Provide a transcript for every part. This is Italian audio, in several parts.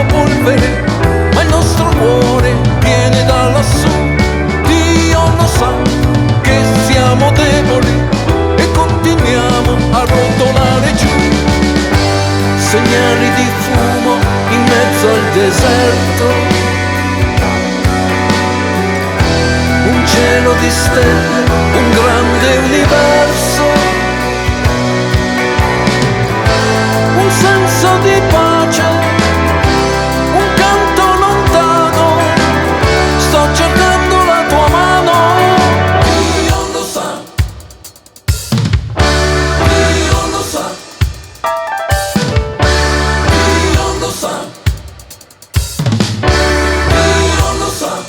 siamo polvere, ma il nostro cuore viene da lassù. Dio lo sa che siamo deboli e continuiamo a rotolare giù. Segnali di fumo in mezzo al deserto, un cielo di stelle, un grande universo, un senso di pace, un canto lontano, sto cercando la tua mano. Dio lo sa, Dio lo sa, Dio lo sa, Dio lo sa.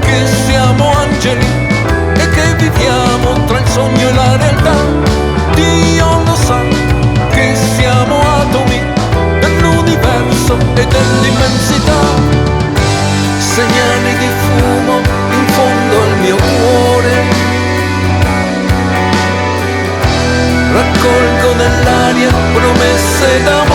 Che siamo angeli e che viviamo tra il sogno e la realtà. Dio lo sa che siamo atomi dell'universo e dell'immensità. Segnali di fumo in fondo al mio cuore, raccolgo nell'aria promesse d'amore.